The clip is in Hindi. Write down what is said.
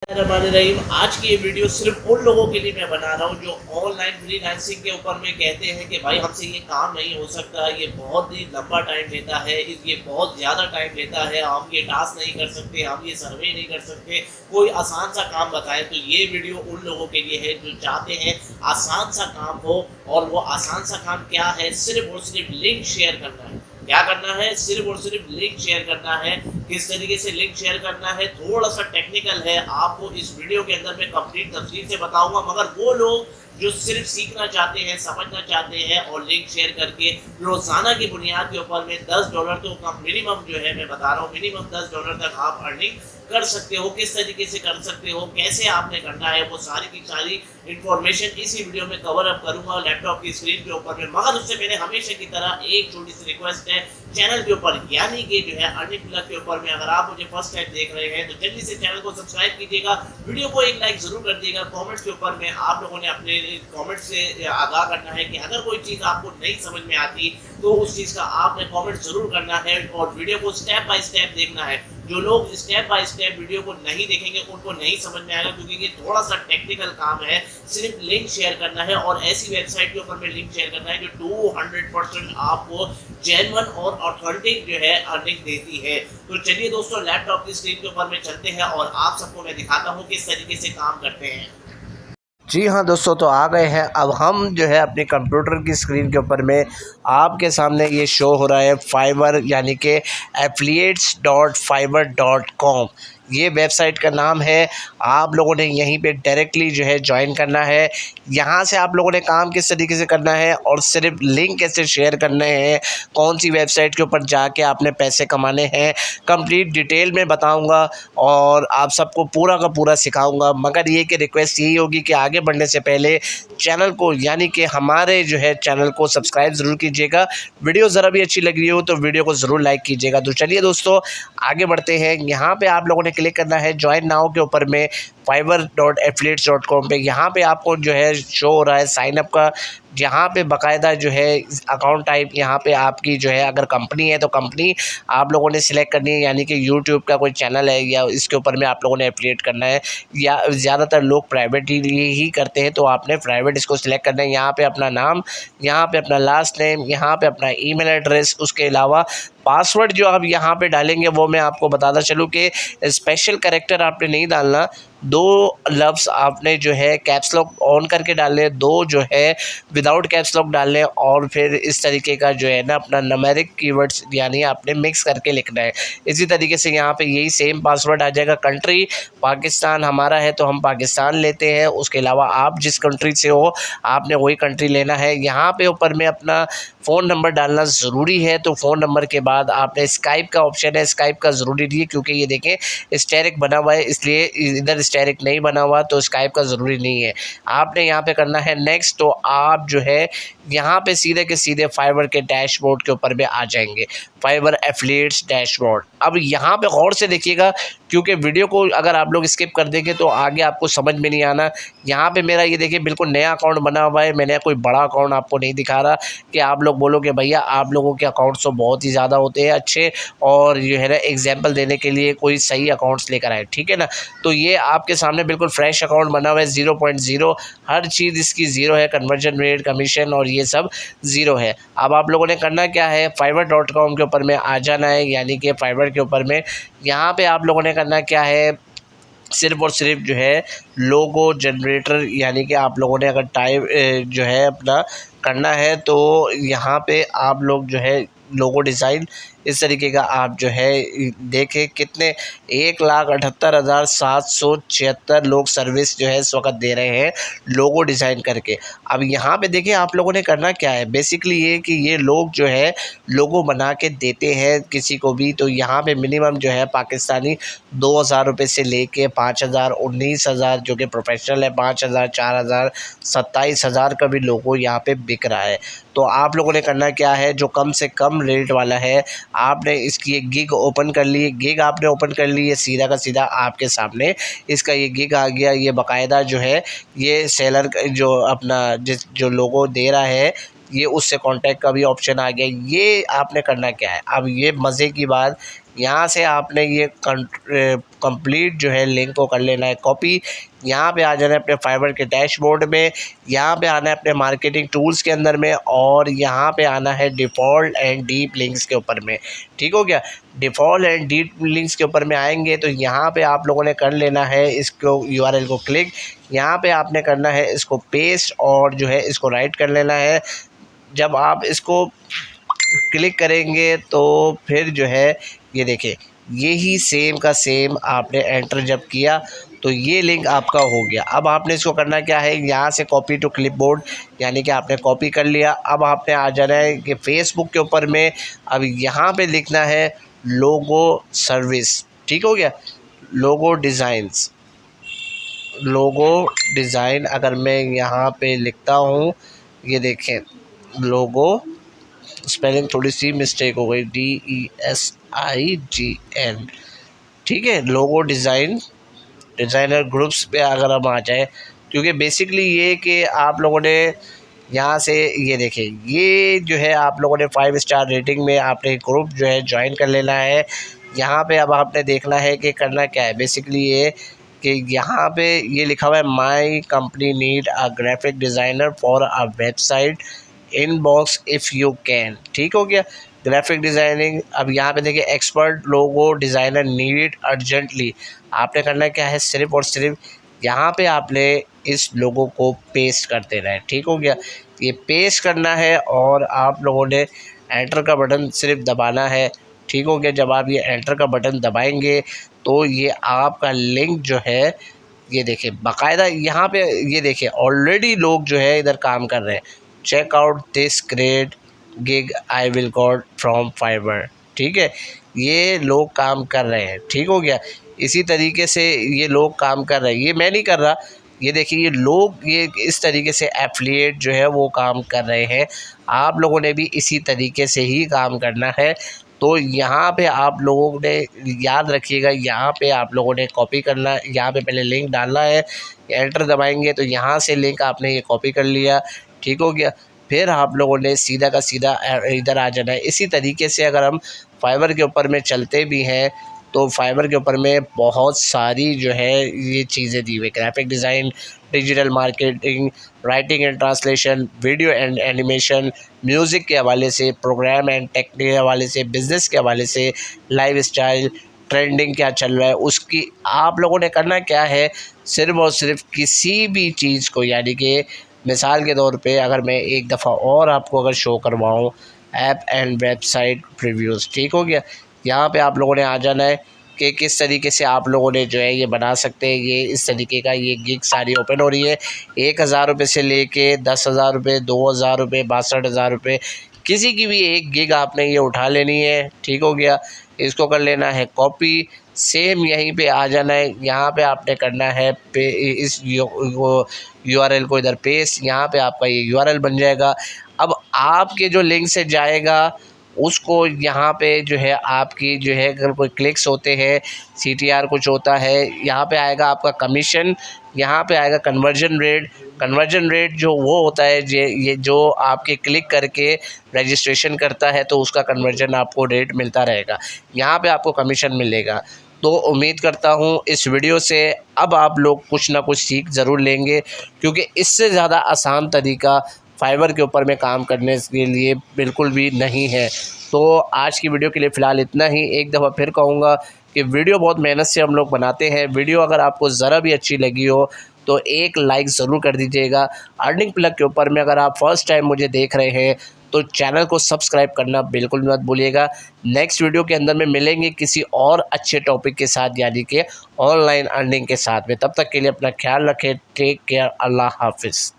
रहीम। आज की ये वीडियो सिर्फ उन लोगों के लिए मैं बना रहा हूँ जो ऑनलाइन फ्रीलांसिंग के ऊपर में कहते हैं कि भाई हमसे ये काम नहीं हो सकता, ये बहुत ही लंबा टाइम लेता है, ये बहुत ज़्यादा टाइम लेता है, हम ये टास्क नहीं कर सकते, हम ये सर्वे नहीं कर सकते, कोई आसान सा काम बताएं। तो ये वीडियो उन लोगों के लिए है जो चाहते हैं आसान सा काम हो। और वो आसान सा काम क्या है? सिर्फ और सिर्फ लिंक शेयर करना है। क्या करना है? सिर्फ और सिर्फ लिंक शेयर करना है। किस तरीके से लिंक शेयर करना है थोड़ा सा टेक्निकल है, आपको इस वीडियो के अंदर मैं कंप्लीट तफसील से बताऊंगा। मगर वो लोग जो सिर्फ सीखना चाहते हैं, समझना चाहते हैं और लिंक शेयर करके रोजाना की बुनियाद के ऊपर में $10 तो मिनिमम जो है मैं बता रहा हूँ, मिनिमम $10 तक आप अर्निंग कर सकते हो। किस तरीके से कर सकते हो, कैसे आपने करना है, वो सारी की सारी इंफॉर्मेशन इसी वीडियो में कवर अप करूंगा लैपटॉप की स्क्रीन के ऊपर में। मगर उससे पहले हमेशा की तरह एक छोटी सी रिक्वेस्ट है, चैनल के ऊपर यानी कि जो है अर्निंग प्लग के ऊपर में अगर आप मुझे फर्स्ट टाइम देख रहे हैं तो जल्दी से चैनल को सब्सक्राइब कीजिएगा, वीडियो को एक लाइक जरूर कर दिएगा। कमेंट्स के ऊपर में आप लोगों ने अपने कमेंट्स से आगाह करना है कि अगर कोई चीज़ आपको नहीं समझ में आती तो उस चीज़ का आपने कमेंट जरूर करना है और वीडियो को स्टेप बाय स्टेप देखना है। जो लोग स्टेप बाय स्टेप वीडियो को नहीं देखेंगे उनको नहीं समझ में आएगा, क्योंकि ये थोड़ा सा टेक्निकल काम है। सिर्फ लिंक शेयर करना है और ऐसी वेबसाइट के ऊपर में लिंक शेयर करना है जो 200% आपको जेन्युइन और ऑथेंटिक जो है अर्निंग देती है। तो चलिए दोस्तों, लैपटॉप की स्क्रीन के ऊपर में चलते हैं और आप सबको मैं दिखाता हूँ किस तरीके से काम करते हैं। जी हाँ दोस्तों, तो आ गए हैं। अब हम जो है अपने कंप्यूटर की स्क्रीन के ऊपर में आपके सामने ये शो हो रहा है फाइवर, यानी कि affiliates.fiverr.com। ये वेबसाइट का नाम है। आप लोगों ने यहीं पे डायरेक्टली जो है ज्वाइन करना है। यहाँ से आप लोगों ने काम किस तरीके से करना है और सिर्फ लिंक कैसे शेयर करने हैं, कौन सी वेबसाइट के ऊपर जाके आपने पैसे कमाने हैं, कंप्लीट डिटेल में बताऊंगा और आप सबको पूरा का पूरा सिखाऊंगा। मगर ये कि रिक्वेस्ट यही होगी कि आगे बढ़ने से पहले चैनल को, यानी कि हमारे जो है चैनल को सब्सक्राइब ज़रूर कीजिएगा। वीडियो ज़रा भी अच्छी लग रही हो तो वीडियो को ज़रूर लाइक कीजिएगा। तो चलिए दोस्तों, आगे बढ़ते हैं। यहाँ पे आप लोगों ने क्लिक करना है ज्वाइन नाउ के ऊपर में fiverr.affiliates.com पे। यहाँ पे आपको जो है शो हो रहा है साइन अप का, जहाँ पे बाकायदा जो है अकाउंट टाइप, यहाँ पे आपकी जो है अगर कंपनी है तो कंपनी आप लोगों ने सिलेक्ट करनी है, यानी कि यूट्यूब का कोई चैनल है या इसके ऊपर में आप लोगों ने एफिलिएट करना है, या ज़्यादातर लोग प्राइवेट ही करते हैं तो आपने प्राइवेट इसको सिलेक्ट करना है। यहाँ पे अपना नाम, यहाँ पे अपना लास्ट नेम, यहाँ पे अपना ईमेल एड्रेस, उसके अलावा पासवर्ड जो आप यहाँ पे डालेंगे वो मैं आपको बताता चलूँ कि स्पेशल कैरेक्टर आपने नहीं डालना। 2 लफ्ज़ आपने जो है कैप्स लॉक ऑन करके डालने, 2 जो है विदाउट कैप्स लॉक डालने और फिर इस तरीके का जो है ना अपना न्यूमेरिक कीवर्ड्स यानी आपने मिक्स करके लिखना है। इसी तरीके से यहाँ पे यही सेम पासवर्ड आ जाएगा। कंट्री पाकिस्तान हमारा है तो हम पाकिस्तान लेते हैं। उसके अलावा आप जिस कंट्री से हो आपने वही कंट्री लेना है। यहाँ पे ऊपर में अपना फ़ोन नंबर डालना ज़रूरी है। तो फ़ोन नंबर के बाद आपने स्काइप का ऑप्शन है, स्काइप का ज़रूरी नहीं है क्योंकि ये देखें स्टेरिक बना हुआ है, इसलिए इधर स्टेरिक नहीं बना हुआ तो स्काइप का ज़रूरी नहीं है। आपने यहाँ पे करना है नेक्स्ट। तो आप जो है यहाँ पे सीधे के सीधे फाइवर के डैशबोर्ड के ऊपर में आ जाएंगे, फाइवर एफिलिएट्स डैशबोर्ड। अब यहाँ पे गौर से देखिएगा क्योंकि वीडियो को अगर आप लोग स्किप कर देंगे तो आगे आपको समझ में नहीं आना। यहाँ पे मेरा ये देखिए बिल्कुल नया अकाउंट बना हुआ है, मैंने कोई बड़ा अकाउंट आपको नहीं दिखा रहा कि आप लोग बोलोगे भैया आप लोगों के अकाउंट्स तो बहुत ही ज़्यादा होते हैं अच्छे, और जो है ना एग्जाम्पल देने के लिए कोई सही अकाउंट्स लेकर आए, ठीक है ना। तो ये आपके सामने बिल्कुल फ्रेश अकाउंट बना हुआ है, 0.0 हर चीज़ इसकी 0 है, कन्वर्जन रेट, कमीशन और ये सब 0 है। अब आप लोगों ने करना क्या है, fiverr.com के ऊपर में आ जाना है, यानी कि फाइवर के ऊपर में। यहाँ पे आप लोगों ने करना क्या है, सिर्फ़ और सिर्फ जो है लोगो जनरेटर, यानी कि आप लोगों ने अगर टाइप जो है अपना करना है तो यहाँ पे आप लोग जो है लोगो डिज़ाइन इस तरीके का आप जो है देखें कितने 1,78,776 लोग सर्विस जो है इस वक्त दे रहे हैं लोगो डिज़ाइन करके। अब यहाँ पे देखिए आप लोगों ने करना क्या है, बेसिकली ये कि ये लोग जो है लोगो बना के देते हैं किसी को भी। तो यहाँ पे मिनिमम जो है पाकिस्तानी 2,000 रुपये से लेके 5,000, 19,000 जो कि प्रोफेशनल है, 5,000, 4,000, 27,000 का भी लोगो यहाँ पे बिक रहा है। तो आप लोगों ने करना क्या है, जो कम से कम रेट वाला है आपने इसकी एक गिग ओपन कर ली। गिग आपने ओपन कर ली, ये सीधा का सीधा आपके सामने इसका ये गिग आ गया। ये बाकायदा जो है ये सेलर जो अपना जो लोगो दे रहा है ये उससे कांटेक्ट का भी ऑप्शन आ गया। ये आपने करना क्या है, अब ये मज़े की बात यहाँ से आपने ये कंप्लीट जो है लिंक को कर लेना है कॉपी। यहाँ पे आ जाना है अपने फाइवर के डैशबोर्ड में, यहाँ पे आना है अपने मार्केटिंग टूल्स के अंदर में, और यहाँ पे आना है डिफ़ॉल्ट एंड डीप लिंक्स के ऊपर में। ठीक हो गया। डिफ़ॉल्ट एंड डीप लिंक्स के ऊपर में आएंगे तो यहाँ पे आप लोगों ने कर लेना है इसको यूआरएल को क्लिक। यहाँ पे आपने करना है इसको पेस्ट और जो है इसको राइट कर लेना है। जब आप इसको क्लिक करेंगे तो फिर जो है ये देखिए यही सेम का सेम आपने एंटर जब किया तो ये लिंक आपका हो गया। अब आपने इसको करना क्या है, यहाँ से कॉपी टू क्लिपबोर्ड, यानी कि आपने कॉपी कर लिया। अब आपने आ जाना है कि फेसबुक के ऊपर में, अब यहाँ पे लिखना है लोगो सर्विस। ठीक हो गया। लोगो डिज़ाइंस, लोगो डिज़ाइन अगर मैं यहाँ पे लिखता हूँ, ये देखें लोगो, स्पेलिंग थोड़ी सी मिस्टेक हो गई, DESIGN। ठीक है। लोगो डिज़ाइन, डिज़ाइनर ग्रुप्स पे अगर हम आ जाए, क्योंकि बेसिकली ये कि आप लोगों ने यहाँ से ये देखें, ये जो है आप लोगों ने 5 स्टार रेटिंग में आपने ग्रुप जो है ज्वाइन कर लेना है। यहाँ पे अब आपने देखना है कि करना क्या है। बेसिकली ये कि यहाँ पे ये लिखा हुआ है my company need a graphic designer for a website inbox if you can. ठीक हो गया। ग्राफिक डिज़ाइनिंग, अब यहाँ पे देखिए एक्सपर्ट लोगो डिज़ाइनर नीड अर्जेंटली। आपने करना क्या है, सिर्फ़ और सिर्फ यहाँ पे आपने इस लोगो को पेस्ट कर देना है। ठीक हो गया। ये पेस्ट करना है और आप लोगों ने एंटर का बटन सिर्फ दबाना है। ठीक हो गया। जब आप ये एंटर का बटन दबाएंगे तो ये आपका लिंक जो है ये देखिए बाकायदा यहाँ पे ये देखिए ऑलरेडी लोग जो है इधर काम कर रहे हैं। Check out this great gig I will got from Fiverr. ठीक है। ये लोग काम कर रहे हैं। ठीक हो गया। इसी तरीके से ये लोग काम कर रहे हैं, ये मैं नहीं कर रहा। ये देखिए ये लोग ये इस तरीके से एफिलिएट जो है वो काम कर रहे हैं। आप लोगों ने भी इसी तरीके से ही काम करना है। तो यहाँ पे आप लोगों ने याद रखिएगा, यहाँ पे आप लोगों ने कॉपी करना है, यहाँ पे पहले लिंक डालना है, एंटर दबाएंगे तो यहाँ से लिंक आपने ये कॉपी कर लिया। ठीक हो गया। फिर आप लोगों ने सीधा का सीधा इधर आ जाना है। इसी तरीके से अगर हम फाइवर के ऊपर में चलते भी हैं तो फाइवर के ऊपर में बहुत सारी जो है ये चीज़ें दी हुई, graphic design, digital marketing, writing and translation, video and animation, music के हवाले से, प्रोग्राम एंड टेक के हवाले से, बिज़नेस के हवाले से, लाइफ स्टाइल, ट्रेंडिंग क्या चल रहा है उसकी आप लोगों ने करना क्या है, सिर्फ़ और सिर्फ किसी भी चीज़ को, यानी कि मिसाल के तौर पे अगर मैं एक दफ़ा और आपको अगर शो करवाऊँ ऐप एंड वेबसाइट प्रीव्यूज़। ठीक हो गया। यहाँ पे आप लोगों ने आ जाना है कि किस तरीके से आप लोगों ने जो है ये बना सकते हैं। ये इस तरीके का ये गिग सारी ओपन हो रही है। 1000 रुपये से लेके 10,000 रुपये, 2000 रुपये, 62,000 रुपये, किसी की भी एक गिग आपने ये उठा लेनी है। ठीक हो गया। इसको कर लेना है कॉपी, सेम यहीं पे आ जाना है। यहाँ पे आपने करना है इस यूआरएल को इधर पेस्ट, यहाँ पे आपका ये यूआरएल बन जाएगा। अब आपके जो लिंक से जाएगा उसको यहाँ पे जो है आपकी जो है अगर कोई क्लिक्स होते हैं, CTR कुछ होता है, यहाँ पे आएगा आपका कमीशन, यहाँ पे आएगा कन्वर्जन रेट। कन्वर्जन रेट जो वो होता है ये जो आपके क्लिक करके रजिस्ट्रेशन करता है तो उसका कन्वर्जन आपको रेट मिलता रहेगा, यहाँ पे आपको कमीशन मिलेगा। तो उम्मीद करता हूँ इस वीडियो से अब आप लोग कुछ ना कुछ सीख ज़रूर लेंगे, क्योंकि इससे ज़्यादा आसान तरीका फाइवर के ऊपर में काम करने के लिए बिल्कुल भी नहीं है। तो आज की वीडियो के लिए फ़िलहाल इतना ही। एक दफ़ा फिर कहूँगा कि वीडियो बहुत मेहनत से हम लोग बनाते हैं। वीडियो अगर आपको ज़रा भी अच्छी लगी हो तो एक लाइक ज़रूर कर दीजिएगा। अर्निंग प्लग के ऊपर में अगर आप फर्स्ट टाइम मुझे देख रहे हैं तो चैनल को सब्सक्राइब करना बिल्कुल मत भूलिएगा। नेक्स्ट वीडियो के अंदर में मिलेंगे किसी और अच्छे टॉपिक के साथ, यानी कि ऑनलाइन अर्निंग के साथ में। तब तक के लिए अपना ख्याल रखें। Take care. अल्लाह हाफिज़।